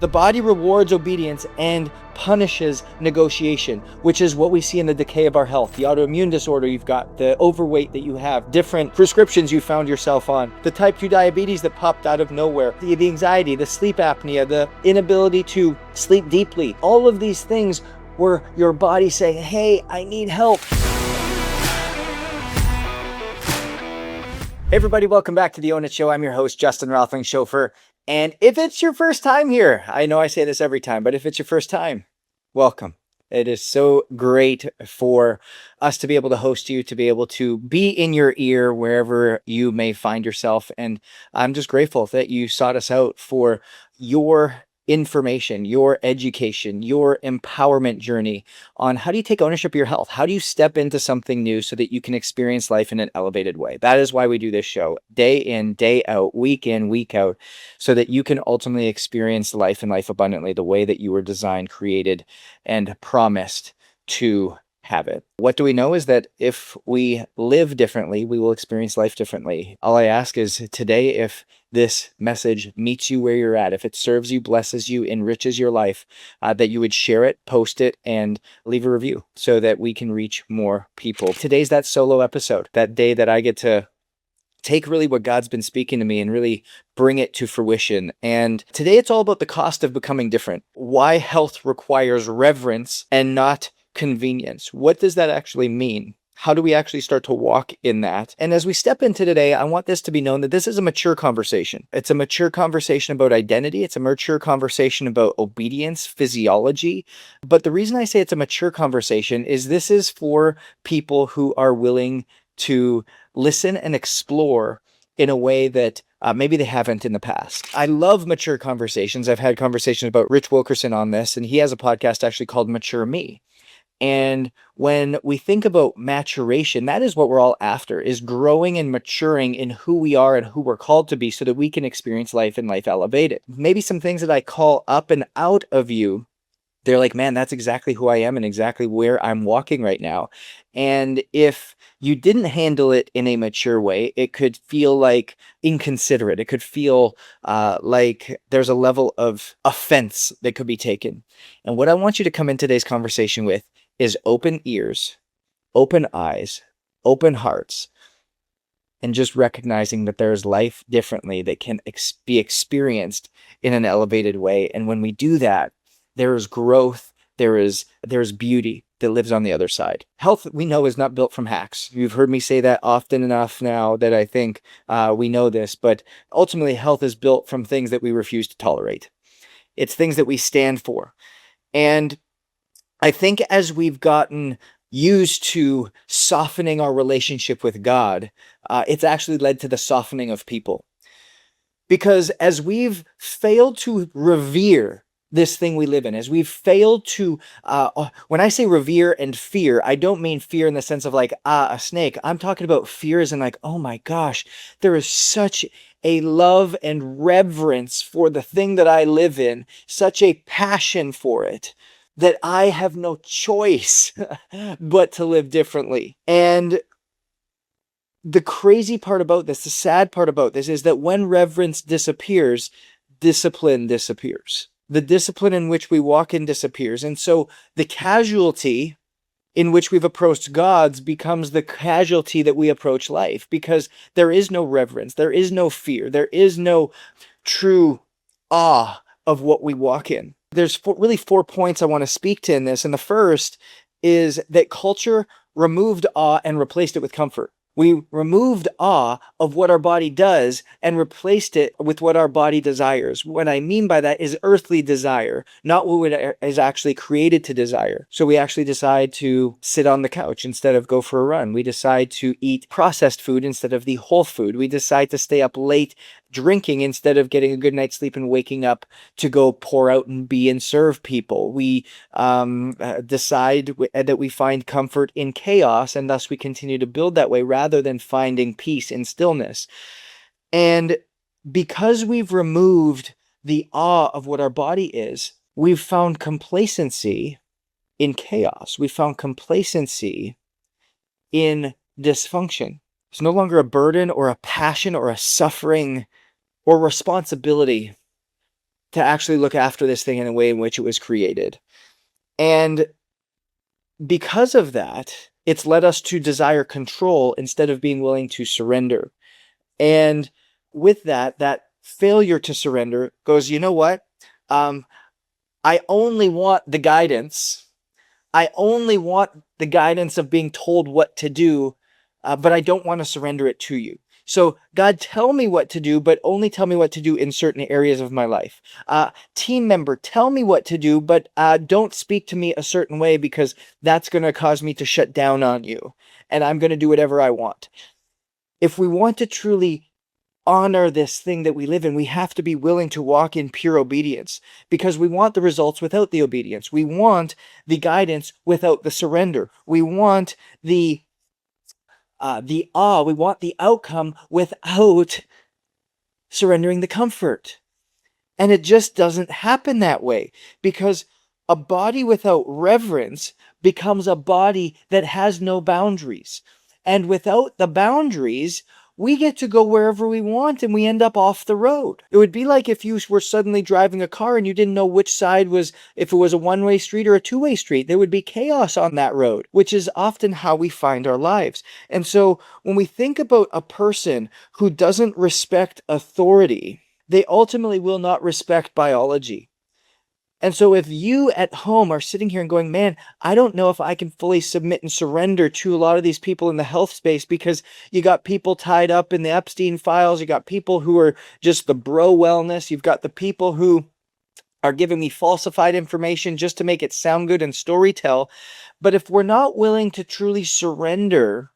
The body rewards obedience and punishes negotiation, which is what we see in the decay of our health, the autoimmune disorder you've got, the overweight that you have, different prescriptions you found yourself on, the type 2 diabetes that popped out of nowhere, the anxiety, the sleep apnea, the inability to sleep deeply. All of these things were your body saying, hey, I need help. Hey everybody, welcome back to the Own It Show. I'm your host, Justin Rothling Chauffeur. And if it's your first time here, I know I say this every time, but if it's your first time, welcome. It is so great for us to be able to host you, to be able to be in your ear wherever you may find yourself. And I'm just grateful that you sought us out for your information, your education, your empowerment journey on how do you take ownership of your health? How do you step into something new so that you can experience life in an elevated way? That is why we do this show day in, day out, week in, week out, so that you can ultimately experience life and life abundantly the way that you were designed, created, and promised to have it. What do we know is that if we live differently, we will experience life differently. All I ask is today, if this message meets you where you're at, if it serves you, blesses you, enriches your life, that you would share it, post it, and leave a review so that we can reach more people. Today's that solo episode, that day that I get to take really what God's been speaking to me and really bring it to fruition. And today it's all about the cost of becoming different. Why health requires reverence and not convenience. What does that actually mean? How do we actually start to walk in that? And as we step into today, I want this to be known that this is a mature conversation. It's a mature conversation about identity. It's a mature conversation about obedience, physiology. But the reason I say it's a mature conversation is this is for people who are willing to listen and explore in a way that maybe they haven't in the past. I love mature conversations. I've had conversations about Rich Wilkerson on this, and he has a podcast actually called Mature Me. And when we think about maturation, that is what we're all after, is growing and maturing in who we are and who we're called to be so that we can experience life and life elevated. Maybe some things that I call up and out of you, they're like, man, that's exactly who I am and exactly where I'm walking right now. And if you didn't handle it in a mature way, it could feel like inconsiderate. It could feel like there's a level of offense that could be taken. And what I want you to come in today's conversation with is open ears, open eyes, open hearts, and just recognizing that there is life differently that can be experienced in an elevated way. And when we do that, there is growth, there is beauty that lives on the other side. Health, we know, is not built from hacks. You've heard me say that often enough now that I think we know this, but ultimately health is built from things that we refuse to tolerate. It's things that we stand for. And I think as we've gotten used to softening our relationship with God, it's actually led to the softening of people. Because as we've failed to revere this thing we live in, as we've failed to, when I say revere and fear, I don't mean fear in the sense of like, a snake. I'm talking about fear as in like, oh my gosh, there is such a love and reverence for the thing that I live in, such a passion for it, that I have no choice but to live differently. And the crazy part about this, the sad part about this, is that when reverence disappears, discipline disappears. The discipline in which we walk in disappears. And so the casualty in which we've approached God's becomes the casualty that we approach life, because there is no reverence, there is no fear, there is no true awe of what we walk in. There's really 4 points I want to speak to in this. And the first is that culture removed awe and replaced it with comfort. We removed awe of what our body does and replaced it with what our body desires. What I mean by that is earthly desire, not what it is actually created to desire. So we actually decide to sit on the couch instead of go for a run. We decide to eat processed food instead of the whole food. We decide to stay up late drinking instead of getting a good night's sleep and waking up to go pour out and be and serve people. We decide that we find comfort in chaos, and thus we continue to build that way rather than finding peace in stillness. And because we've removed the awe of what our body is, we've found complacency in chaos. We found complacency in dysfunction. It's no longer a burden or a passion or a suffering or responsibility to actually look after this thing in the way in which it was created. And because of that, it's led us to desire control instead of being willing to surrender. And with that, that failure to surrender goes, you know what? I only want the guidance. I only want the guidance of being told what to do, but I don't want to surrender it to you. So God, tell me what to do, but only tell me what to do in certain areas of my life. Team member, tell me what to do, but don't speak to me a certain way because that's going to cause me to shut down on you. And I'm going to do whatever I want. If we want to truly honor this thing that we live in, we have to be willing to walk in pure obedience because we want the results without the obedience. We want the guidance without the surrender. We want the awe. We want the outcome without surrendering the comfort. And it just doesn't happen that way because a body without reverence becomes a body that has no boundaries. And without the boundaries, we get to go wherever we want and we end up off the road. It would be like if you were suddenly driving a car and you didn't know which side was, if it was a one-way street or a two-way street. There would be chaos on that road, which is often how we find our lives. And so when we think about a person who doesn't respect authority, they ultimately will not respect biology. And so if you at home are sitting here and going, man, I don't know if I can fully submit and surrender to a lot of these people in the health space because you got people tied up in the Epstein files. You got people who are just the bro wellness. You've got the people who are giving me falsified information just to make it sound good and storytell. But if we're not willing to truly surrender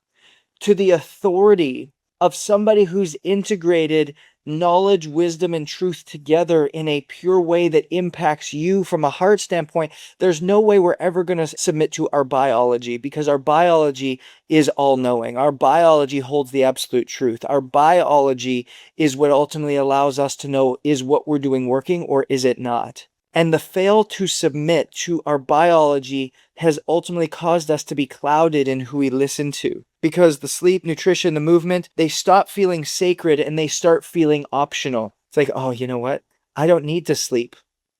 to the authority of somebody who's integrated knowledge, wisdom, and truth together in a pure way that impacts you from a heart standpoint, there's no way we're ever going to submit to our biology because our biology is all-knowing. Our biology holds the absolute truth. Our biology is what ultimately allows us to know, is what we're doing working or is it not? And the fail to submit to our biology has ultimately caused us to be clouded in who we listen to. Because the sleep, nutrition, the movement, they stop feeling sacred and they start feeling optional. It's like, oh, you know what? I don't need to sleep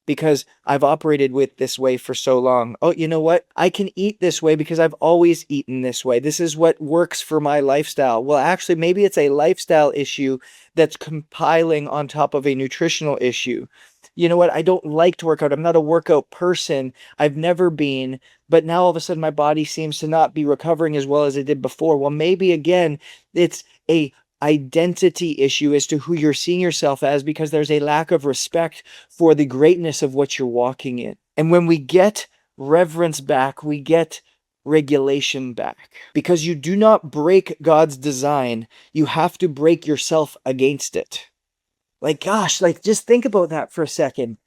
because I've operated with this way for so long. Oh, you know what? I can eat this way because I've always eaten this way. This is what works for my lifestyle. Well, actually, maybe it's a lifestyle issue that's compiling on top of a nutritional issue. You know what? I don't like to work out. I'm not a workout person. I've never been, but now all of a sudden my body seems to not be recovering as well as it did before. Well, maybe again, it's a identity issue as to who you're seeing yourself as because there's a lack of respect for the greatness of what you're walking in. And when we get reverence back, we get regulation back. Because you do not break God's design, you have to break yourself against it. Like, gosh, like just think about that for a second.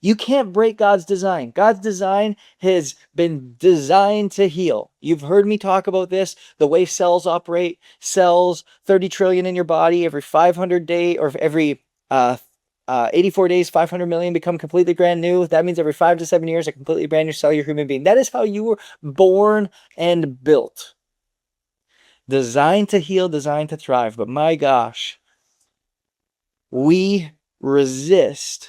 You can't break God's design. God's design has been designed to heal. You've heard me talk about this, the way cells operate. Cells, 30 trillion in your body, every 500 days or every 84 days, 500 million become completely brand new. That means every 5 to 7 years, a completely brand new cellular human being. That is how you were born and built. Designed to heal, designed to thrive. But my gosh, we resist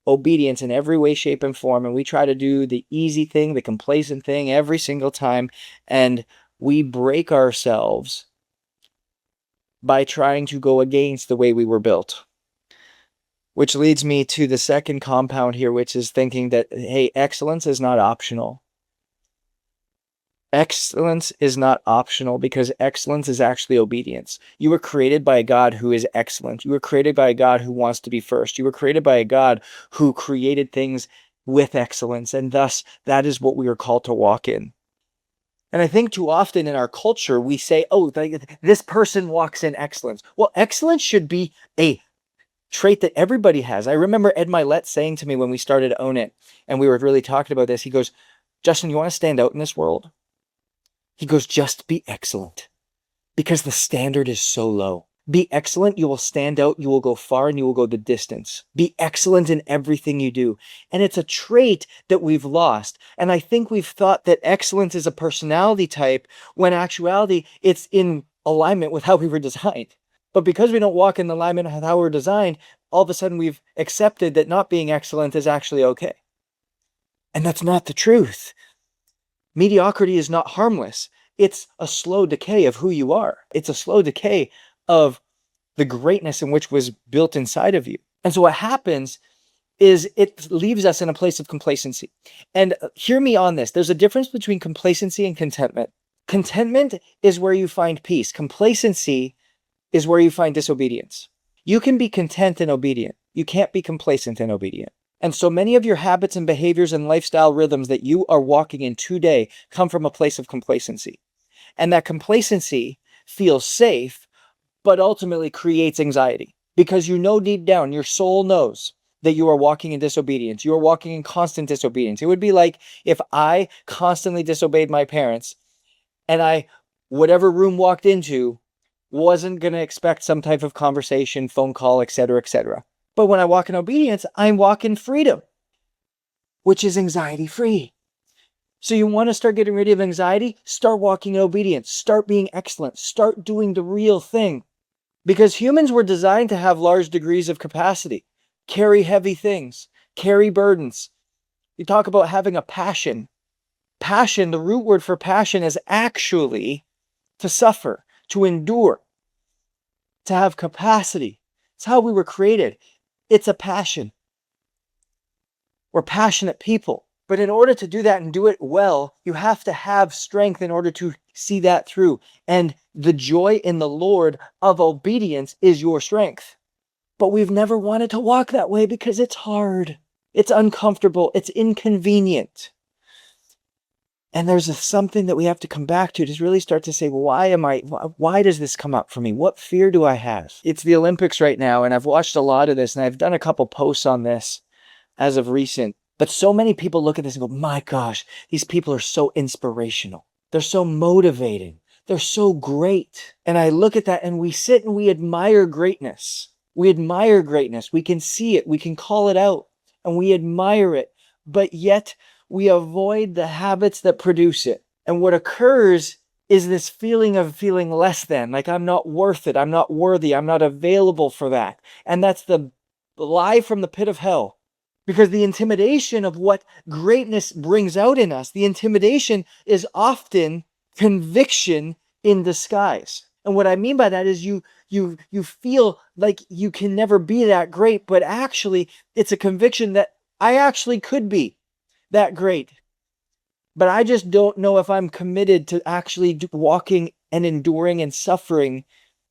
obedience in every way, shape, and form, and we try to do the easy thing, the complacent thing every single time, and we break ourselves by trying to go against the way we were built. Which leads me to the second compound here, which is thinking that, hey, excellence is not optional. Excellence is not optional because excellence is actually obedience. You were created by a God who is excellent. You were created by a God who wants to be first. You were created by a God who created things with excellence, and thus that is what we are called to walk in. And I think too often in our culture, we say, oh, this person walks in excellence. Well, excellence should be a trait that everybody has. I remember Ed Milet saying to me when we started Own It, and we were really talking about this, he goes, Justin, you want to stand out in this world? He goes, just be excellent because the standard is so low. Be excellent, you will stand out, you will go far, and you will go the distance. Be excellent in everything you do. And it's a trait that we've lost. And I think we've thought that excellence is a personality type when in actuality, it's in alignment with how we were designed. But because we don't walk in alignment with how we're designed, all of a sudden we've accepted that not being excellent is actually okay. And that's not the truth. Mediocrity is not harmless. It's a slow decay of who you are. It's a slow decay of the greatness in which was built inside of you. And so what happens is it leaves us in a place of complacency. And hear me on this. There's a difference between complacency and contentment. Contentment is where you find peace. Complacency is where you find disobedience. You can be content and obedient. You can't be complacent and obedient. And so many of your habits and behaviors and lifestyle rhythms that you are walking in today come from a place of complacency. And that complacency feels safe, but ultimately creates anxiety because you know deep down, your soul knows that you are walking in disobedience. You are walking in constant disobedience. It would be like if I constantly disobeyed my parents and whatever room walked into, wasn't going to expect some type of conversation, phone call, etc., etc. But when I walk in obedience, I walk in freedom, which is anxiety free. So you want to start getting rid of anxiety? Start walking in obedience. Start being excellent. Start doing the real thing. Because humans were designed to have large degrees of capacity, carry heavy things, carry burdens. You talk about having a passion. Passion, the root word for passion is actually to suffer, to endure, to have capacity. It's how we were created. It's a passion. We're passionate people. But in order to do that and do it well, you have to have strength in order to see that through. And the joy in the Lord of obedience is your strength. But we've never wanted to walk that way because it's hard. It's uncomfortable. It's inconvenient. And there's something that we have to come back to really start to say, why does this come up for me? What fear do I have? It's the Olympics right now, and I've watched a lot of this, and I've done a couple posts on this as of recent. But so many people look at this and go, my gosh, these people are so inspirational. They're so motivating. They're so great. And I look at that and we sit and we admire greatness. We admire greatness. We can see it. We can call it out and we admire it. But yet we avoid the habits that produce it. And what occurs is this feeling of feeling less than, like I'm not worth it. I'm not worthy. I'm not available for that. And that's the lie from the pit of hell. Because the intimidation of what greatness brings out in us, the intimidation is often conviction in disguise. And what I mean by that is you feel like you can never be that great, but actually it's a conviction that I actually could be that great. But I just don't know if I'm committed to actually walking and enduring and suffering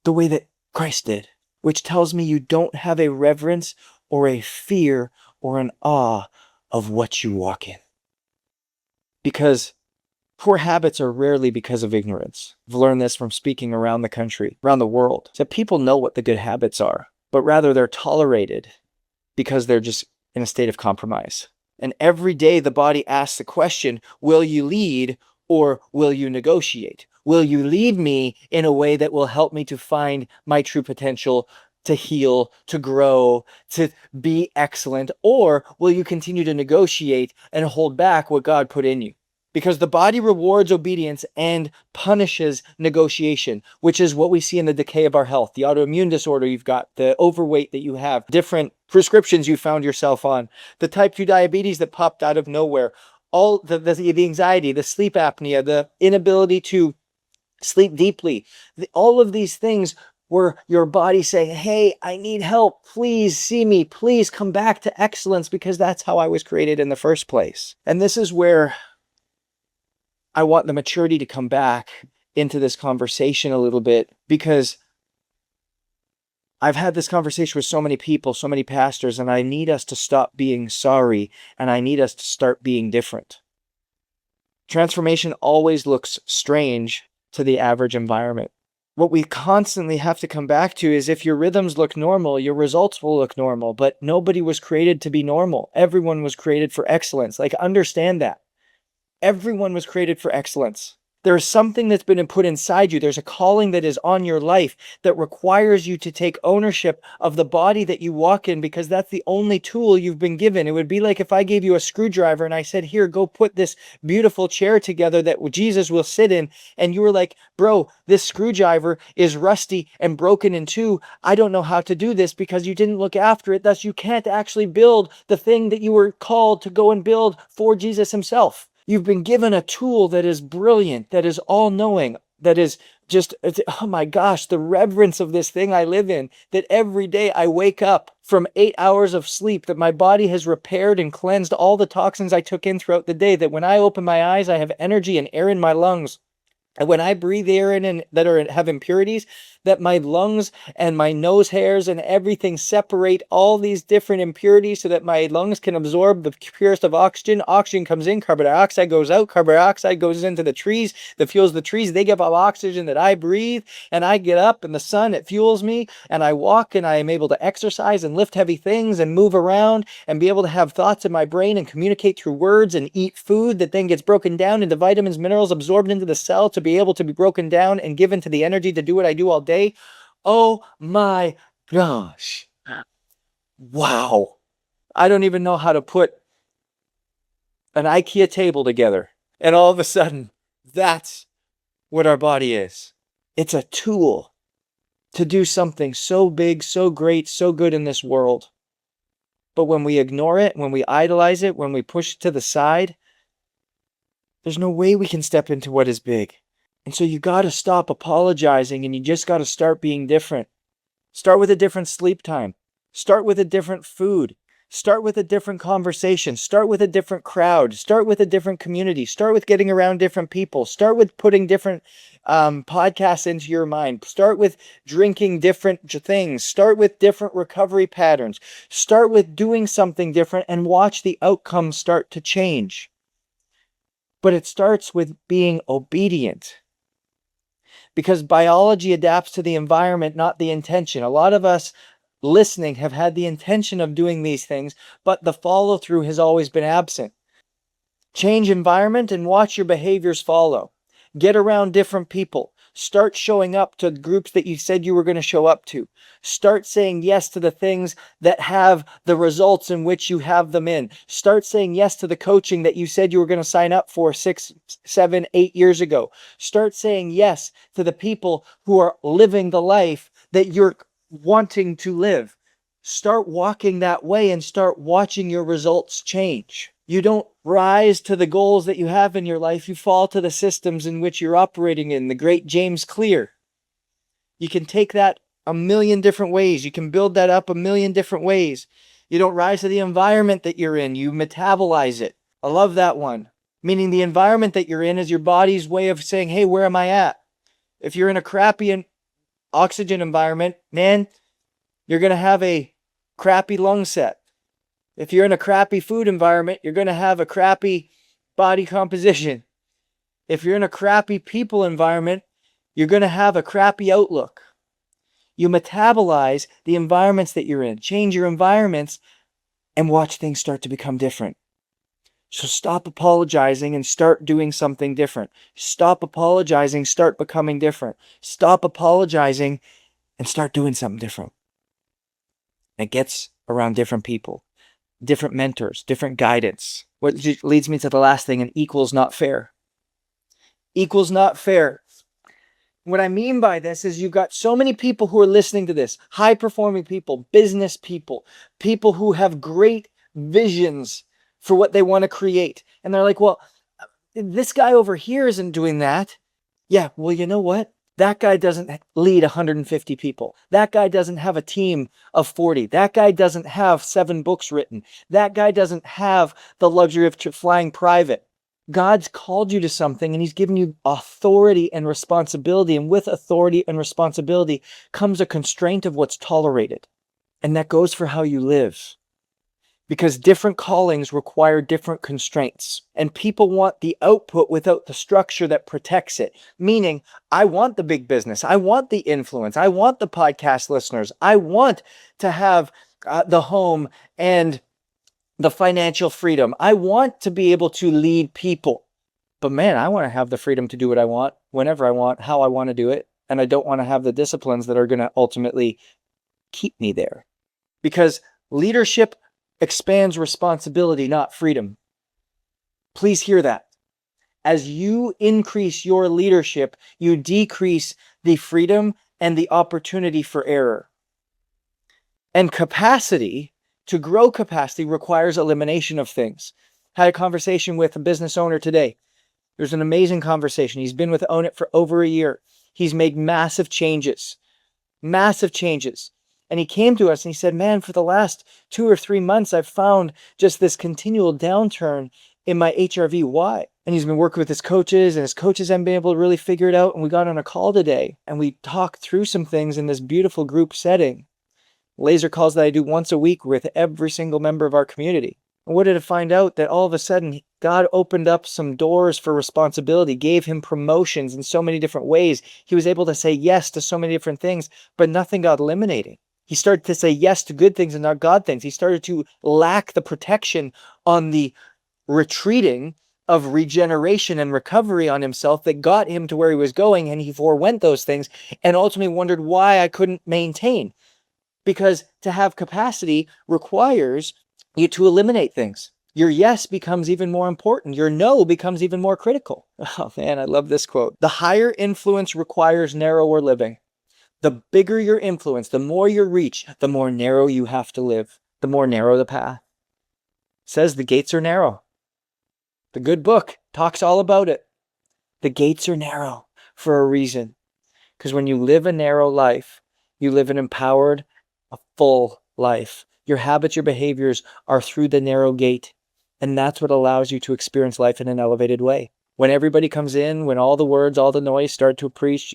the way that Christ did, which tells me you don't have a reverence or a fear or an awe of what you walk in. Because poor habits are rarely because of ignorance. I've learned this from speaking around the country, around the world. So people know what the good habits are, but rather they're tolerated because they're just in a state of compromise. And every day the body asks the question, will you lead or will you negotiate? Will you lead me in a way that will help me to find my true potential, to heal, to grow, to be excellent? Or will you continue to negotiate and hold back what God put in you? Because the body rewards obedience and punishes negotiation, which is what we see in the decay of our health, the autoimmune disorder you've got, the overweight that you have, different prescriptions you found yourself on, the type 2 diabetes that popped out of nowhere, all the anxiety, the sleep apnea, the inability to sleep deeply, all of these things were your body saying, hey, I need help. Please see me. Please come back to excellence because that's how I was created in the first place. And this is where I want the maturity to come back into this conversation a little bit, because I've had this conversation with so many people, so many pastors, and I need us to stop being sorry and I need us to start being different. Transformation always looks strange to the average environment. What we constantly have to come back to is if your rhythms look normal, your results will look normal, but nobody was created to be normal. Everyone was created for excellence. Like, understand that. Everyone was created for excellence. There's something that's been put inside you. There's a calling that is on your life that requires you to take ownership of the body that you walk in, because that's the only tool you've been given. It would be like if I gave you a screwdriver and I said, here, go put this beautiful chair together that Jesus will sit in. And you were like, bro, this screwdriver is rusty and broken in two. I don't know how to do this, because you didn't look after it. Thus, you can't actually build the thing that you were called to go and build for Jesus himself. You've been given a tool that is brilliant, that is all-knowing, that is just, oh my gosh, the reverence of this thing I live in, that every day I wake up from 8 hours of sleep, that my body has repaired and cleansed all the toxins I took in throughout the day, that when I open my eyes, I have energy and air in my lungs. And when I breathe air in and have impurities, that my lungs and my nose hairs and everything separate all these different impurities so that my lungs can absorb the purest of oxygen. Oxygen comes in, carbon dioxide goes out, carbon dioxide goes into the trees that fuels the trees. They give off oxygen that I breathe, and I get up in the sun, it fuels me, and I walk, and I am able to exercise and lift heavy things and move around and be able to have thoughts in my brain and communicate through words and eat food that then gets broken down into vitamins, minerals, absorbed into the cell to be able to be broken down and given to the energy to do what I do all day. Oh my gosh. Wow. I don't even know how to put an IKEA table together. And all of a sudden, that's what our body is. It's a tool to do something so big, so great, so good in this world. But when we ignore it, when we idolize it, when we push it to the side, there's no way we can step into what is big. And so you got to stop apologizing, and you just got to start being different. Start with a different sleep time. Start with a different food. Start with a different conversation. Start with a different crowd. Start with a different community. Start with getting around different people. Start with putting different podcasts into your mind. Start with drinking different things. Start with different recovery patterns. Start with doing something different and watch the outcomes start to change. But it starts with being obedient. Because biology adapts to the environment, not the intention. A lot of us listening have had the intention of doing these things, but the follow-through has always been absent. Change environment and watch your behaviors follow. Get around different people. Start showing up to groups that you said you were going to show up to. Start saying yes to the things that have the results in which you have them in. Start saying yes to the coaching that you said you were going to sign up for 6, 7, 8 years ago. Start saying yes to the people who are living the life that you're wanting to live. Start walking that way and start watching your results change. You don't rise to the goals that you have in your life. You fall to the systems in which you're operating in. The great James Clear. You can take that a million different ways. You can build that up a million different ways. You don't rise to the environment that you're in. You metabolize it. I love that one. Meaning the environment that you're in is your body's way of saying, hey, where am I at? If you're in a crappy oxygen environment, man, you're going to have a crappy lung set. If you're in a crappy food environment, you're going to have a crappy body composition. If you're in a crappy people environment, you're going to have a crappy outlook. You metabolize the environments that you're in. Change your environments and watch things start to become different. So stop apologizing and start doing something different. Stop apologizing, start becoming different. Stop apologizing and start doing something different. It gets around different people. Different mentors, different guidance. What leads me to the last thing, and equals not fair. Equals not fair. What I mean by this is you've got so many people who are listening to this, high-performing people, business people, people who have great visions for what they want to create. And they're like, well, this guy over here isn't doing that. Yeah, well, you know what? That guy doesn't lead 150 people. That guy doesn't have a team of 40. That guy doesn't have 7 books written. That guy doesn't have the luxury of flying private. God's called you to something, and he's given you authority and responsibility. And with authority and responsibility comes a constraint of what's tolerated. And that goes for how you live. Because different callings require different constraints. And people want the output without the structure that protects it. Meaning, I want the big business. I want the influence. I want the podcast listeners. I want to have the home and the financial freedom. I want to be able to lead people. But man, I want to have the freedom to do what I want, whenever I want, how I want to do it. And I don't want to have the disciplines that are going to ultimately keep me there. Because leadership expands responsibility, not freedom. Please hear that. As you increase your leadership, you decrease the freedom and the opportunity for error. And capacity, to grow capacity, requires elimination of things. I had a conversation with a business owner today. There's an amazing conversation. He's been with Own It for over a year. He's made massive changes. And he came to us and he said, man, for the last 2 or 3 months, I've found just this continual downturn in my HRV. Why? And he's been working with his coaches, and his coaches haven't been able to really figure it out. And we got on a call today and we talked through some things in this beautiful group setting. Laser calls that I do once a week with every single member of our community. And what did I find out? That all of a sudden, God opened up some doors for responsibility, gave him promotions in so many different ways. He was able to say yes to so many different things, but nothing got eliminated. He started to say yes to good things and not God things. He started to lack the protection on the retreating of regeneration and recovery on himself that got him to where he was going, and he forewent those things and ultimately wondered why I couldn't maintain. Because to have capacity requires you to eliminate things. Your yes becomes even more important. Your no becomes even more critical. Oh man, I love this quote. The higher influence requires narrower living. The bigger your influence, the more your reach, the more narrow you have to live, the more narrow the path. It says the gates are narrow. The good book talks all about it. The gates are narrow for a reason. Because when you live a narrow life, you live an empowered, a full life. Your habits, your behaviors are through the narrow gate. And that's what allows you to experience life in an elevated way. When everybody comes in, when all the words, all the noise start to approach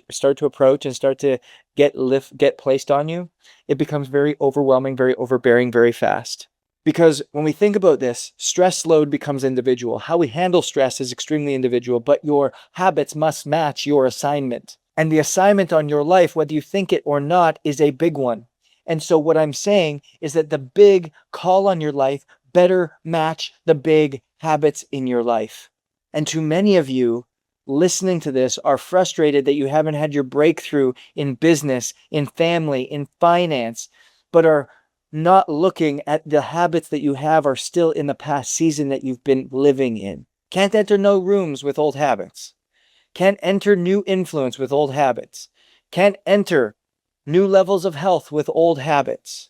and start to get placed on you, it becomes very overwhelming, very overbearing, very fast. Because when we think about this, stress load becomes individual. How we handle stress is extremely individual, but your habits must match your assignment. And the assignment on your life, whether you think it or not, is a big one. And so what I'm saying is that the big call on your life better match the big habits in your life. And too many of you listening to this are frustrated that you haven't had your breakthrough in business, in family, in finance, but are not looking at the habits that you have are still in the past season that you've been living in. Can't enter no rooms with old habits. Can't enter new influence with old habits. Can't enter new levels of health with old habits.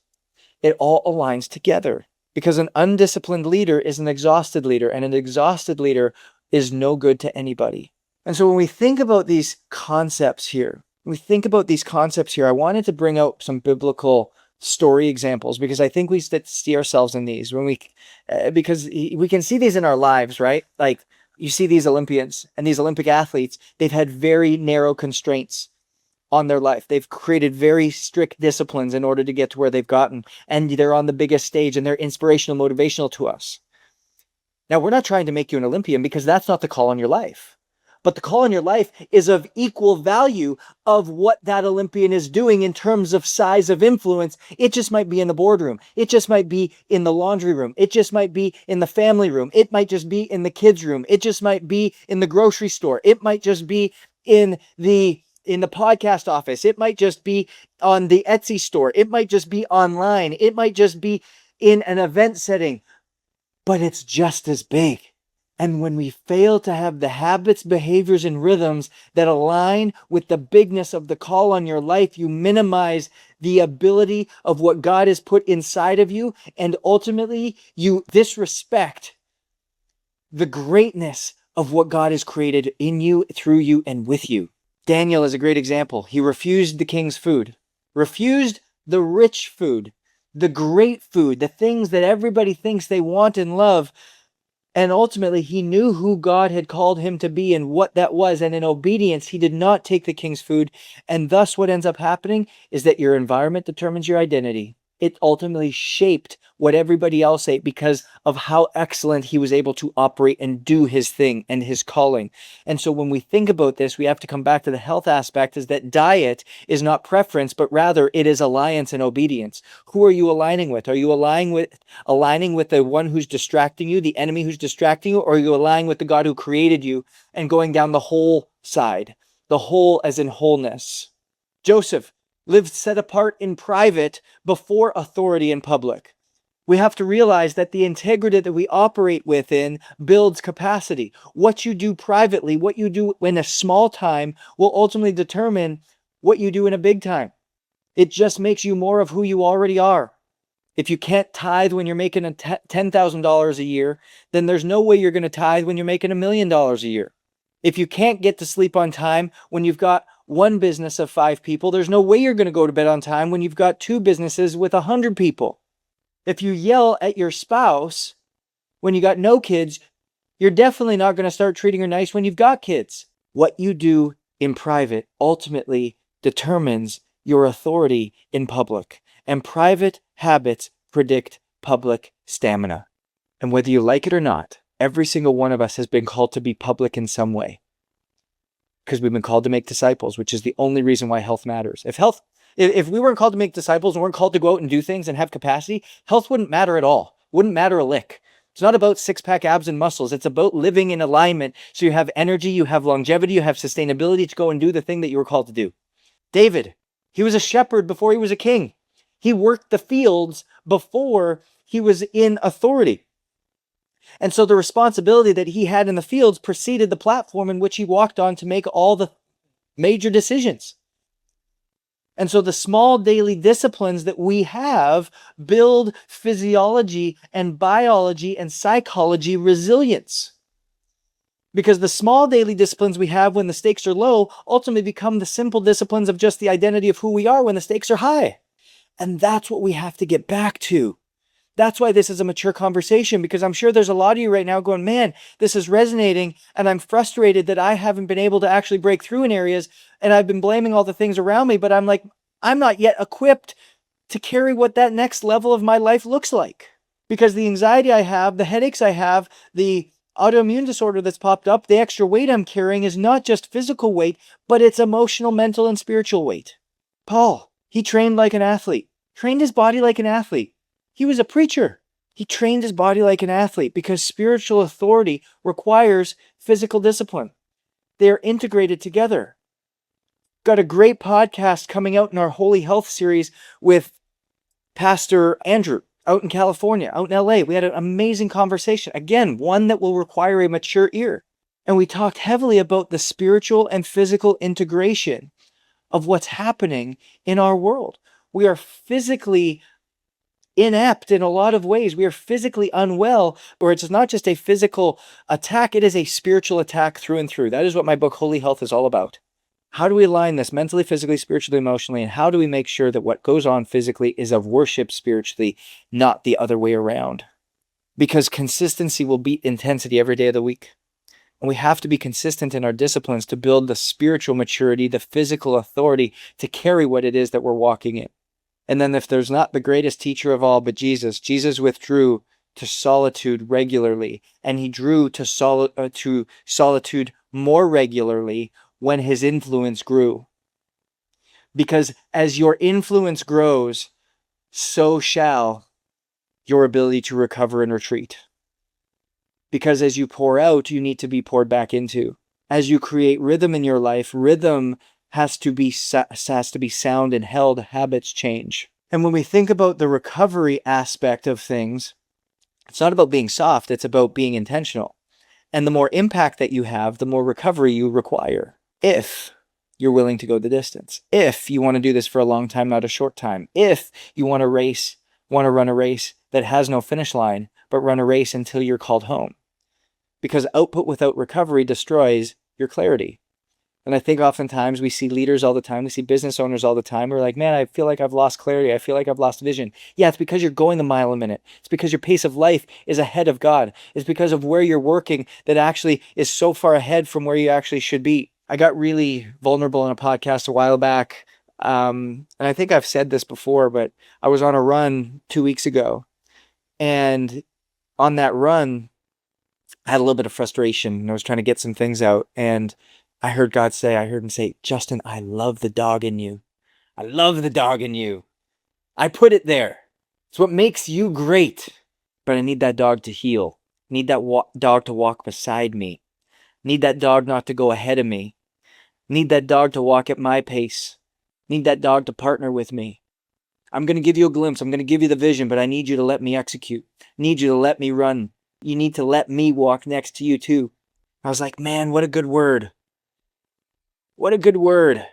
It all aligns together because an undisciplined leader is an exhausted leader, and an exhausted leader is no good to anybody. And so when we think about these concepts here, I wanted to bring out some biblical story examples because I think we see ourselves in these because we can see these in our lives, right? Like you see these Olympians and these Olympic athletes, they've had very narrow constraints on their life. They've created very strict disciplines in order to get to where they've gotten, and they're on the biggest stage and they're inspirational, motivational to us. Now, we're not trying to make you an Olympian because that's not the call on your life. But the call on your life is of equal value of what that Olympian is doing in terms of size of influence. It just might be in the boardroom. It just might be in the laundry room. It just might be in the family room. It might just be in the kids' room. It just might be in the grocery store. It might just be in the podcast office. It might just be on the Etsy store. It might just be online. It might just be in an event setting, but it's just as big. And when we fail to have the habits, behaviors, and rhythms that align with the bigness of the call on your life, you minimize the ability of what God has put inside of you. And ultimately, you disrespect the greatness of what God has created in you, through you, and with you. Daniel is a great example. He refused the king's food, refused the rich food, the great food, the things that everybody thinks they want and love. And ultimately, he knew who God had called him to be and what that was. And in obedience, he did not take the king's food. And thus what ends up happening is that your environment determines your identity. it ultimately shaped what everybody else ate because of how excellent he was able to operate and do his thing and his calling. And so when we think about this, we have to come back to the health aspect, is that diet is not preference, but rather it is alliance and obedience. Who are you aligning with? Are you aligning with the one who's distracting you, the enemy who's distracting you, or are you aligning with the God who created you and going down the whole side, the whole as in wholeness? Joseph lived set apart in private before authority in public. We have to realize that the integrity that we operate within builds capacity. What you do privately, what you do in a small time, will ultimately determine what you do in a big time. It just makes you more of who you already are. If you can't tithe when you're making $10,000 a year, then there's no way you're going to tithe when you're making $1 million a year. If you can't get to sleep on time when you've got one business of 5 people, there's no way you're going to go to bed on time when you've got 2 businesses with 100 people. If you yell at your spouse when you got no kids, you're definitely not going to start treating her nice when you've got kids. What you do in private ultimately determines your authority in public, and private habits predict public stamina. And whether you like it or not, every single one of us has been called to be public in some way, because we've been called to make disciples, which is the only reason why health matters. If we weren't called to make disciples and weren't called to go out and do things and have capacity, health wouldn't matter at all. Wouldn't matter a lick. It's not about six-pack abs and muscles. It's about living in alignment so you have energy, you have longevity, you have sustainability to go and do the thing that you were called to do. David, he was a shepherd before he was a king. He worked the fields before he was in authority. And so the responsibility that he had in the fields preceded the platform in which he walked on to make all the major decisions. And so the small daily disciplines that we have build physiology and biology and psychology resilience. Because the small daily disciplines we have when the stakes are low ultimately become the simple disciplines of just the identity of who we are when the stakes are high. And that's what we have to get back to. That's why this is a mature conversation, because I'm sure there's a lot of you right now going, man, this is resonating, and I'm frustrated that I haven't been able to actually break through in areas, and I've been blaming all the things around me, but I'm like, I'm not yet equipped to carry what that next level of my life looks like. Because the anxiety I have, the headaches I have, the autoimmune disorder that's popped up, the extra weight I'm carrying is not just physical weight, but it's emotional, mental, and spiritual weight. Paul, he trained like an athlete, trained his body like an athlete. He was a preacher. He trained his body like an athlete because spiritual authority requires physical discipline. They are integrated together. Got a great podcast coming out in our Holy Health series with Pastor Andrew out in California, out in LA. We had an amazing conversation. Again, one that will require a mature ear. And we talked heavily about the spiritual and physical integration of what's happening in our world. We are physically inept in a lot of ways. We are physically unwell, or it's not just a physical attack, it is a spiritual attack through and through. That is what my book, Holy Health, is all about. How do we align this mentally, physically, spiritually, emotionally, and how do we make sure that what goes on physically is of worship spiritually, not the other way around? Because consistency will beat intensity every day of the week. And we have to be consistent in our disciplines to build the spiritual maturity, the physical authority to carry what it is that we're walking in. And then if there's not the greatest teacher of all but Jesus, Jesus withdrew to solitude regularly, and he drew to solitude more regularly when his influence grew. Because as your influence grows, so shall your ability to recover and retreat. Because as you pour out, you need to be poured back into. As you create rhythm in your life, rhythm has to be sound and held. Habits change. And when we think about the recovery aspect of things, it's not about being soft, it's about being intentional. And the more impact that you have, the more recovery you require. If you're willing to go the distance. If you want to do this for a long time, not a short time. If you want to run a race that has no finish line, but run a race until you're called home. Because output without recovery destroys your clarity. And I think oftentimes we see leaders all the time, we see business owners all the time, we're like, man, I feel like I've lost clarity, I feel like I've lost vision. Yeah, it's because you're going a mile a minute. It's because your pace of life is ahead of God. It's because of where you're working that actually is so far ahead from where you actually should be. I got really vulnerable in a podcast a while back And I think I've said this before, but I was on a run 2 weeks ago. And on that run, I had a little bit of frustration and I was trying to get some things out. And I heard him say, Justin, I love the dog in you. I love the dog in you. I put it there. It's what makes you great. But I need that dog to heal. I need that dog to walk beside me. I need that dog not to go ahead of me. I need that dog to walk at my pace. I need that dog to partner with me. I'm going to give you a glimpse. I'm going to give you the vision, but I need you to let me execute. I need you to let me run. You need to let me walk next to you too. I was like, man, what a good word. What a good word.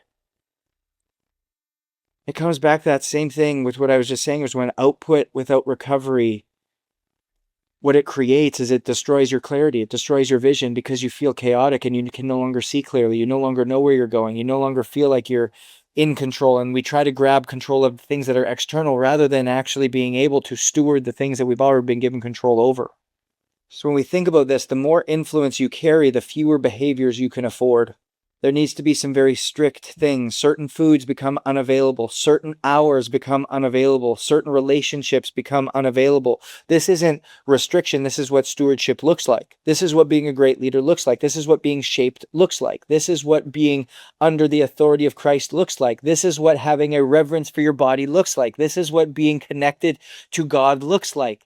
It comes back to that same thing with what I was just saying, was when output without recovery, what it creates is it destroys your clarity. It destroys your vision because you feel chaotic and you can no longer see clearly. You no longer know where you're going. You no longer feel like you're in control. And we try to grab control of things that are external rather than actually being able to steward the things that we've already been given control over. So when we think about this, the more influence you carry, the fewer behaviors you can afford. There needs to be some very strict things. Certain foods become unavailable. Certain hours become unavailable. Certain relationships become unavailable. This isn't restriction. This is what stewardship looks like. This is what being a great leader looks like. This is what being shaped looks like. This is what being under the authority of Christ looks like. This is what having a reverence for your body looks like. This is what being connected to God looks like.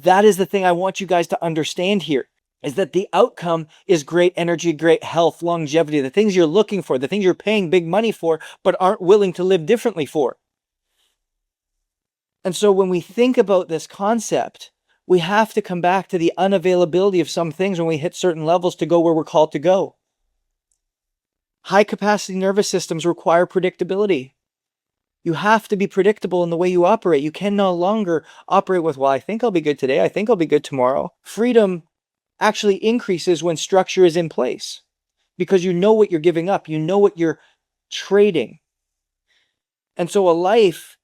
That is the thing I want you guys to understand here, is that the outcome is great energy, great health, longevity, the things you're looking for, the things you're paying big money for, but aren't willing to live differently for. And so when we think about this concept, we have to come back to the unavailability of some things when we hit certain levels to go where we're called to go. High capacity nervous systems require predictability. You have to be predictable in the way you operate. You can no longer operate with, well, I think I'll be good today. I think I'll be good tomorrow. Freedom actually increases when structure is in place because you know what you're giving up. You know what you're trading. And so a life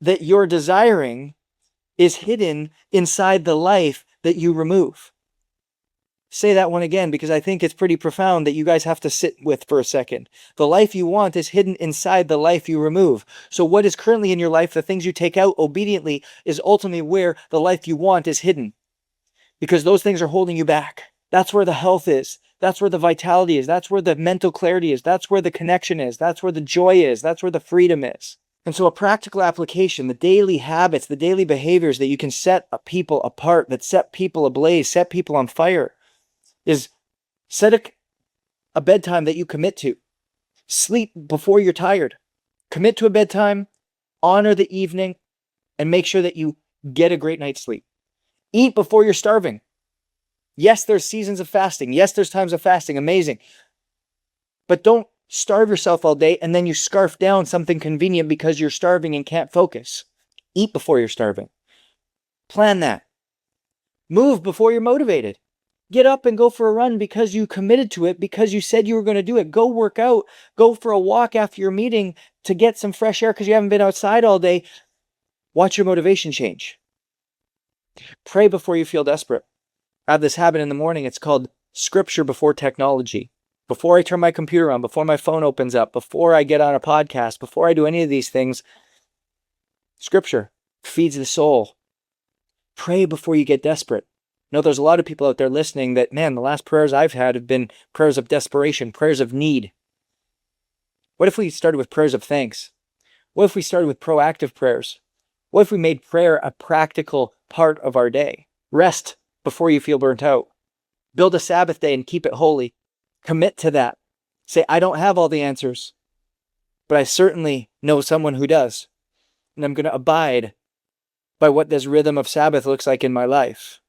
that you're desiring is hidden inside the life that you remove. Say that one again, because I think it's pretty profound that you guys have to sit with for a second. The life you want is hidden inside the life you remove. So what is currently in your life, the things you take out obediently, is ultimately where the life you want is hidden. Because those things are holding you back. That's where the health is. That's where the vitality is. That's where the mental clarity is. That's where the connection is. That's where the joy is. That's where the freedom is. And so a practical application, the daily habits, the daily behaviors that you can set people apart, that set people ablaze, set people on fire, is set a bedtime that you commit to. Sleep before you're tired. Commit to a bedtime, honor the evening, and make sure that you get a great night's sleep. Eat before you're starving. Yes, there's seasons of fasting. Yes, there's times of fasting. Amazing. But don't starve yourself all day and then you scarf down something convenient because you're starving and can't focus. Eat before you're starving. Plan that. Move before you're motivated. Get up and go for a run because you committed to it, because you said you were going to do it. Go work out. Go for a walk after your meeting to get some fresh air because you haven't been outside all day. Watch your motivation change. Pray before you feel desperate. I have this habit in the morning. It's called scripture before technology. Before I turn my computer on, before my phone opens up, before I get on a podcast, before I do any of these things, scripture feeds the soul. Pray before you get desperate. No, there's a lot of people out there listening that, man, the last prayers I've had have been prayers of desperation, prayers of need. What if we started with prayers of thanks? What if we started with proactive prayers? What if we made prayer a practical part of our day? Rest before you feel burnt out. Build a Sabbath day and keep it holy. Commit to that. Say, I don't have all the answers, but I certainly know someone who does. And I'm going to abide by what this rhythm of Sabbath looks like in my life.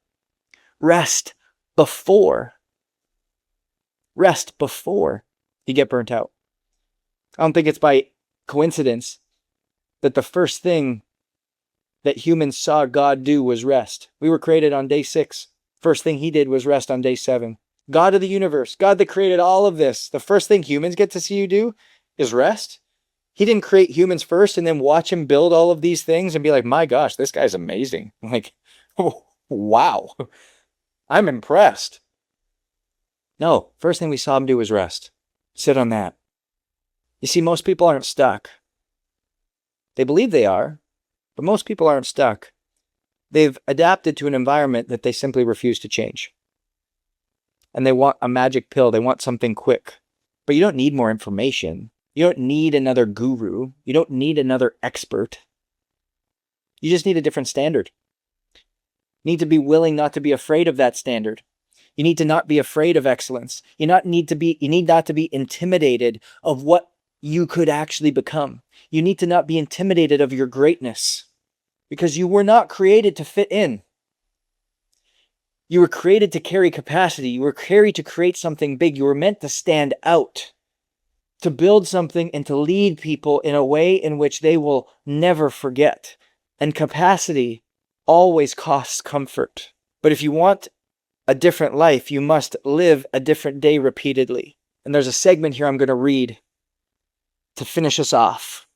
Rest before you get burnt out. I don't think it's by coincidence that the first thing that humans saw God do was rest. We were created on day 6. First thing he did was rest on day 7. God of the universe, God that created all of this, the first thing humans get to see you do is rest. He didn't create humans first and then watch him build all of these things and be like, my gosh, this guy's amazing. Like, oh, wow. I'm impressed. No, first thing we saw him do was rest. Sit on that. You see, most people aren't stuck. They believe they are, but most people aren't stuck. They've adapted to an environment that they simply refuse to change. And they want a magic pill. They want something quick. But you don't need more information. You don't need another guru. You don't need another expert. You just need a different standard. You need to be willing not to be afraid of that standard. You need to not be afraid of excellence. You need not to be intimidated of what you could actually become. You need to not be intimidated of your greatness, because you were not created to fit in. You were created to carry capacity. You were created to create something big. You were meant to stand out, to build something and to lead people in a way in which they will never forget. And capacity always costs comfort. But if you want a different life, you must live a different day repeatedly. And there's a segment here I'm going to read to finish us off.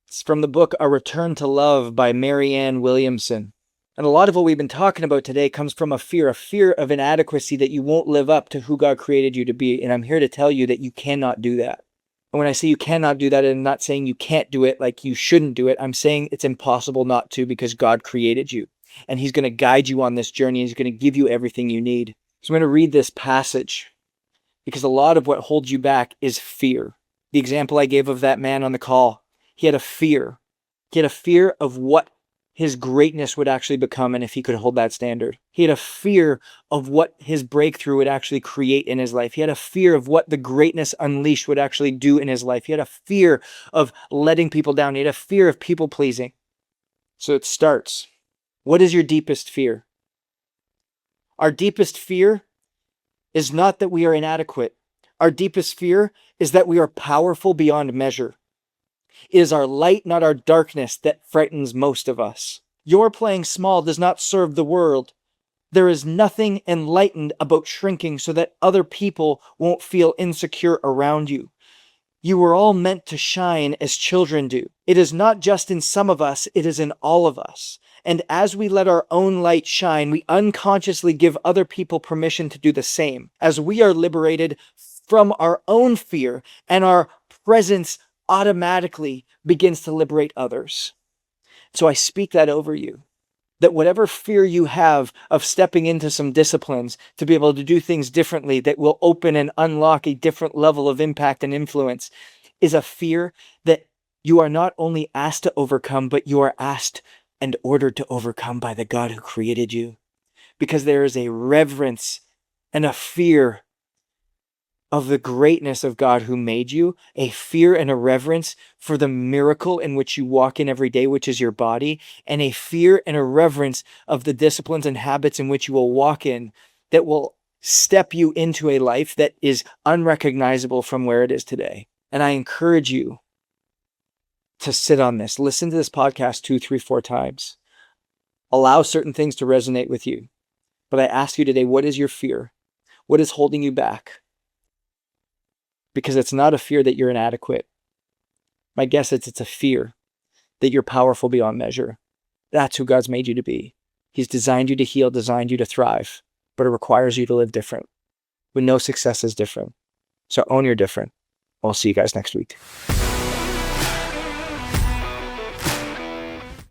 It's from the book A Return to Love by Marianne Williamson. And a lot of what we've been talking about today comes from a fear of inadequacy, that you won't live up to who God created you to be. And I'm here to tell you that you cannot do that. And when I say you cannot do that, I'm not saying you can't do it like you shouldn't do it. I'm saying it's impossible not to, because God created you. And he's going to guide you on this journey. He's going to give you everything you need. So I'm going to read this passage, because a lot of what holds you back is fear. The example I gave of that man on the call, he had a fear. He had a fear of what his greatness would actually become, and if he could hold that standard. He had a fear of what his breakthrough would actually create in his life. He had a fear of what the greatness unleashed would actually do in his life. He had a fear of letting people down. He had a fear of people pleasing. So it starts. What is your deepest fear? Our deepest fear is not that we are inadequate. Our deepest fear is that we are powerful beyond measure. It is our light, not our darkness, that frightens most of us. Your playing small does not serve the world. There is nothing enlightened about shrinking so that other people won't feel insecure around you. You were all meant to shine as children do. It is not just in some of us, it is in all of us. And as we let our own light shine, we unconsciously give other people permission to do the same. As we are liberated from our own fear, and our presence automatically begins to liberate others. So I speak that over you, that whatever fear you have of stepping into some disciplines to be able to do things differently that will open and unlock a different level of impact and influence, is a fear that you are not only asked to overcome, but you are asked and ordered to overcome by the God who created you. Because there is a reverence and a fear of the greatness of God who made you, a fear and a reverence for the miracle in which you walk in every day, which is your body, and a fear and a reverence of the disciplines and habits in which you will walk in that will step you into a life that is unrecognizable from where it is today. And I encourage you to sit on this. Listen to this podcast 2, 3, 4 times. Allow certain things to resonate with you. But I ask you today, what is your fear? What is holding you back? Because it's not a fear that you're inadequate. My guess is it's a fear that you're powerful beyond measure. That's who God's made you to be. He's designed you to heal, designed you to thrive, but it requires you to live different. When no success is different. So own your different. I'll see you guys next week.